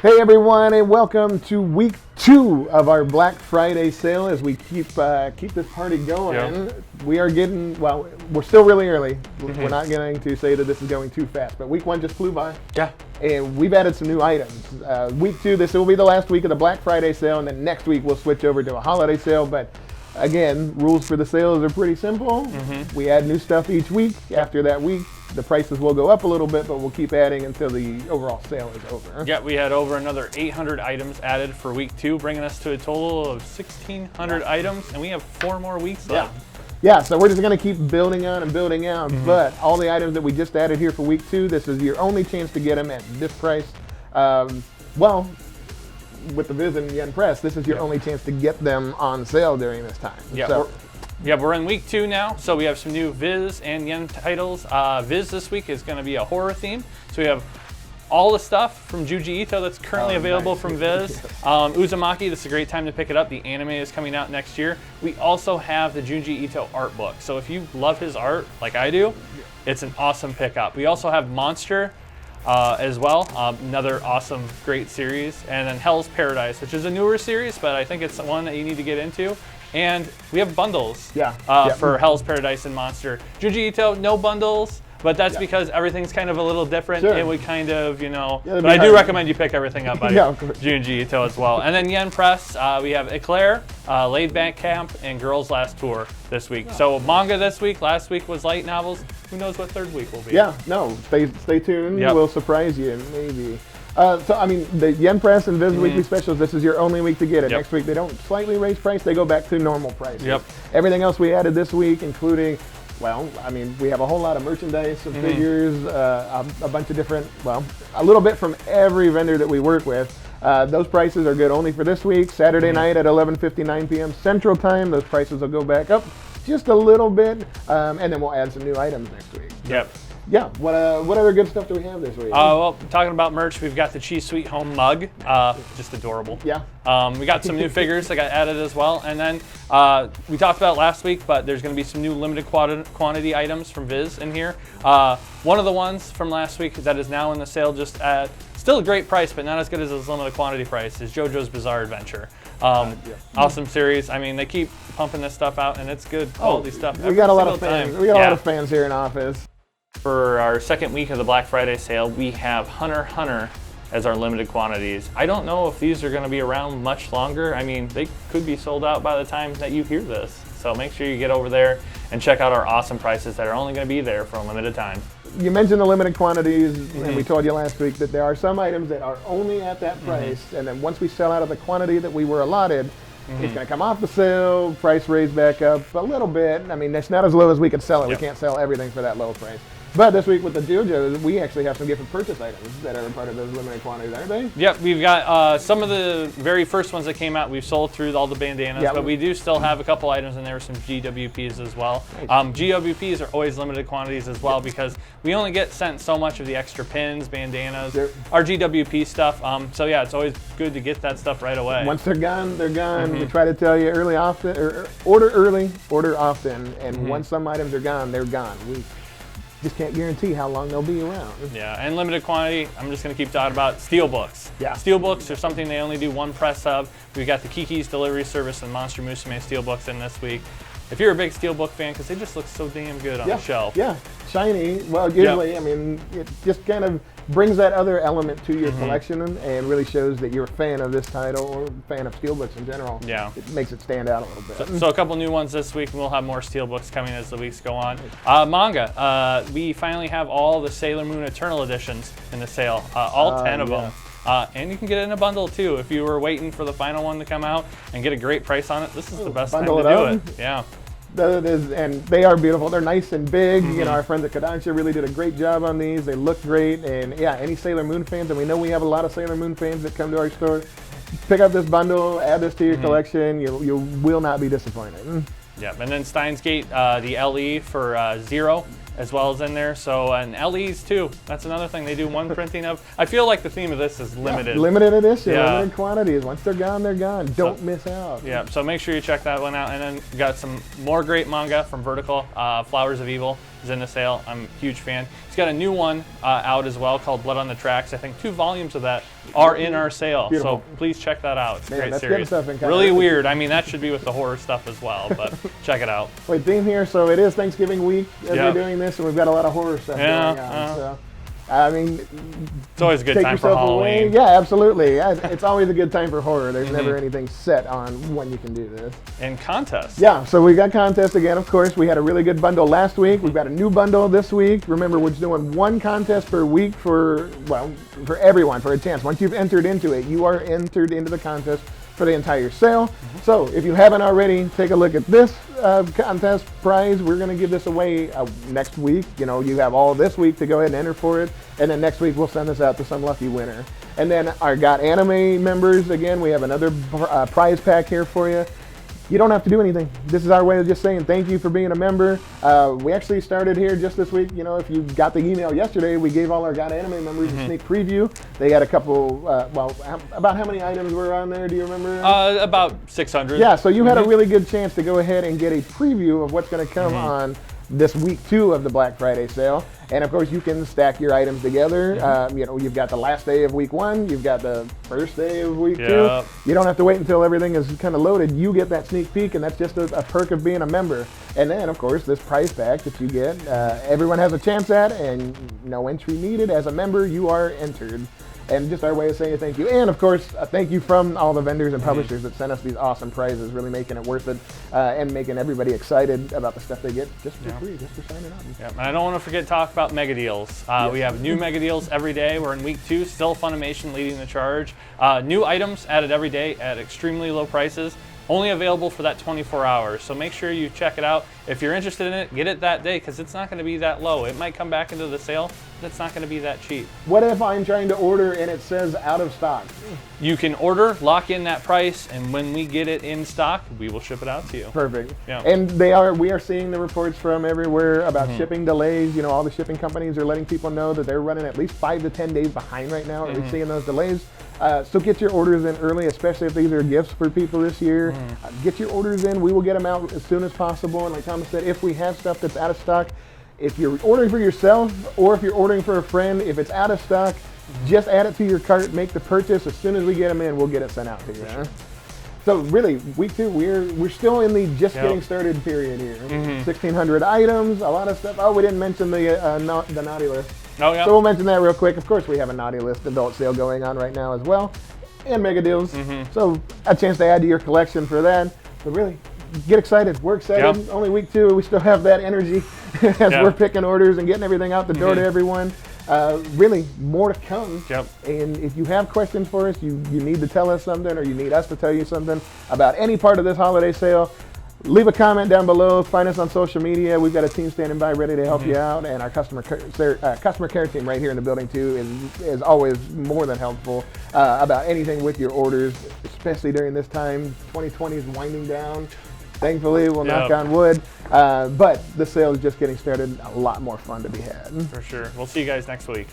Hey everyone, and welcome to week 2 of our Black Friday sale. As we keep this party going, we are getting, well, we're still really early. We're not going to say that this is going too fast, but week 1 just flew by. Yeah. And we've added some new items. Week 2, this will be the last week of the Black Friday sale, and then next week we'll switch over to a holiday sale. But again, rules for the sales are pretty simple. We add new stuff each week. After that week, the prices will go up a little bit, but we'll keep adding until the overall sale is over. Yeah, we had over another 800 items added for week 2, bringing us to a total of 1,600 items, and we have 4 more weeks left. Yeah, so we're just going to keep building on and building out, but all the items that we just added here for week 2, this is your only chance to get them at this price. Well, with the Viz and Yen Press, this is your only chance to get them on sale during this time. Yeah, so, we're in week 2 now, so we have some new Viz and Yen titles. Viz this week is going to be a horror theme, so we have all the stuff from Junji Ito that's currently available from Viz. Uzumaki, this is a great time to pick it up. The anime is coming out next year. We also have the Junji Ito art book, so if you love his art like I do, it's an awesome pickup. We also have Monster as well, another awesome, great series. And then Hell's Paradise, which is a newer series, but I think it's one that you need to get into. And we have bundles for Hell's Paradise and Monster. Junji Ito, no bundles, but that's because everything's kind of a little different. It would kind of, but I do recommend you pick everything up by Junji Ito as well. And then Yen Press, we have Eclair, Laid Back Camp, and Girls Last Tour this week. So manga this week, last week was light novels. Who knows what third week will be? Yeah, no, stay tuned. We'll surprise you, maybe. So, I mean, the Yen Press and Viz Weekly Specials, this is your only week to get it. Next week, they don't slightly raise price, they go back to normal prices. Everything else we added this week, including, well, I mean, we have a whole lot of merchandise, some figures, a bunch of different, well, a little bit from every vendor that we work with. Those prices are good only for this week. Saturday night at 11:59 p.m. Central Time, those prices will go back up just a little bit, and then we'll add some new items next week. Yeah, what other good stuff do we have this week? Well, talking about merch, we've got the Cheese Sweet Home mug, just adorable. We got some new figures that got added as well, and then we talked about it last week, but there's going to be some new limited quantity items from Viz in here. One of the ones from last week that is now in the sale, just at still a great price, but not as good as its limited quantity price, is JoJo's Bizarre Adventure. Awesome series. I mean, they keep pumping this stuff out, and it's good quality stuff. We got a lot of fans. We got a lot of fans here in office. For our second week of the Black Friday sale, we have Hunter x Hunter as our limited quantities. I don't know if these are going to be around much longer. I mean, they could be sold out by the time that you hear this. So make sure you get over there and check out our awesome prices that are only going to be there for a limited time. You mentioned the limited quantities, and we told you last week that there are some items that are only at that price, and then once we sell out of the quantity that we were allotted, it's going to come off the sale, price raised back up a little bit. I mean, it's not as low as we could sell it. We can't sell everything for that low price. But this week with the JoJo's, we actually have some gift and purchase items that are part of those limited quantities, aren't they? Yep, we've got some of the very first ones that came out. We've sold through all the bandanas, but we do still have a couple items in there, some GWPs as well. GWPs are always limited quantities as well because we only get sent so much of the extra pins, bandanas, our GWP stuff. So yeah, it's always good to get that stuff right away. Once they're gone, they're gone. We try to tell you early, often, or order early, order often, and once some items are gone, they're gone. We just can't guarantee how long they'll be around. Yeah, and limited quantity, I'm just going to keep talking about steelbooks. Steelbooks are something they only do one press of. We've got the Kiki's Delivery Service and Monster Musume steelbooks in this week. If you're a big steelbook fan, because they just look so damn good on the shelf. Yeah, shiny. Well, usually, I mean, it just kind of brings that other element to your collection and really shows that you're a fan of this title or a fan of steelbooks in general. Yeah. It makes it stand out a little bit. So a couple new ones this week, and we'll have more steelbooks coming as the weeks go on. Manga. We finally have all the Sailor Moon Eternal editions in the sale, all 10 of them. And you can get it in a bundle too. If you were waiting for the final one to come out and get a great price on it, this is the best time to do it. Yeah. And they are beautiful. They're nice and big. You know, our friends at Kodansha really did a great job on these. They look great. And yeah, any Sailor Moon fans, and we know we have a lot of Sailor Moon fans that come to our store, pick up this bundle, add this to your collection. You will not be disappointed. Yeah, and then Steins Gate, the LE for Zero, as well as in there. So, and LEs too. That's another thing they do one printing of. I feel like the theme of this is limited. Yeah, limited edition, limited quantities. Once they're gone, they're gone. Don't miss out. Yeah, so make sure you check that one out. And then we got some more great manga from Vertical, Flowers of Evil. is in the sale. I'm a huge fan. He's got a new one out as well called Blood on the Tracks. I think 2 volumes of that are in our sale. Beautiful. So please check that out. It's a great that's series. good stuff in really weird. I mean, that should be with the horror stuff as well, but check it out. Wait, theme here, so it is Thanksgiving week as we're doing this, and we've got a lot of horror stuff going on. So. I mean, it's always a good time for Halloween. Away. Yeah, absolutely. It's always a good time for horror. There's never anything set on when you can do this. And contests. Yeah, so we got contests again, of course. We had a really good bundle last week. We've got a new bundle this week. Remember, we're just doing 1 contest per week for everyone, for a chance. Once you've entered into it, you are entered into the contest for the entire sale. So if you haven't already, take a look at this contest prize. We're going to give this away next week. You know, you have all this week to go ahead and enter for it, and then next week we'll send this out to some lucky winner. And then our Got Anime members, again, we have another prize pack here for you. You don't have to do anything. This is our way of just saying thank you for being a member. We actually started here just this week. You know, if you got the email yesterday, we gave all our Got Anime members a sneak preview. They had a couple, about how many items were on there? Do you remember? About 600. Yeah, so you had a really good chance to go ahead and get a preview of what's going to come on this week 2 of the Black Friday sale. And of course, you can stack your items together. You know, you've got the last day of week 1, you've got the first day of week 2. You don't have to wait until everything is kind of loaded. You get that sneak peek, and that's just a perk of being a member. And then, of course, this prize pack that you get, everyone has a chance at, and no entry needed. As a member, you are entered. And just our way of saying thank you. And of course, a thank you from all the vendors and publishers that sent us these awesome prizes, really making it worth it, and making everybody excited about the stuff they get just for free, just for signing up. Yeah, and I don't want to forget to talk about mega deals. We have new mega deals every day. We're in week 2, still Funimation leading the charge. New items added every day at extremely low prices. Only available for that 24 hours, so make sure you check it out. If you're interested in it, get it that day, because it's not going to be that low. It might come back into the sale, but it's not going to be that cheap. What if I'm trying to order and it says out of stock? You can order, lock in that price, and when we get it in stock, we will ship it out to you. Perfect. Yeah. And we are seeing the reports from everywhere about shipping delays. You know, all the shipping companies are letting people know that they're running at least 5 to 10 days behind right now. We're seeing those delays. So get your orders in early, especially if these are gifts for people this year. Get your orders in. We will get them out as soon as possible. And like Thomas said, if we have stuff that's out of stock, if you're ordering for yourself or if you're ordering for a friend, if it's out of stock, just add it to your cart, make the purchase. As soon as we get them in, we'll get it sent out to you. Sure. So really, week 2, we're still in the just getting started period here. 1,600 items, a lot of stuff. Oh, we didn't mention the naughty list. Oh, yeah. So we'll mention that real quick. Of course, we have a naughty list adult sale going on right now as well, and mega deals. So a chance to add to your collection for that. But really, get excited. We're excited. Yep. Only week 2. We still have that energy as we're picking orders and getting everything out the door to everyone. Really, more to come. And if you have questions for us, you need to tell us something, or you need us to tell you something about any part of this holiday sale, leave a comment down below. Find us on social media. We've got a team standing by ready to help you out, and our customer care team right here in the building too is always more than helpful about anything with your orders, especially during this time. 2020 is winding down. Thankfully, we'll knock on wood, but the sale is just getting started. A lot more fun to be had. For sure. We'll see you guys next week.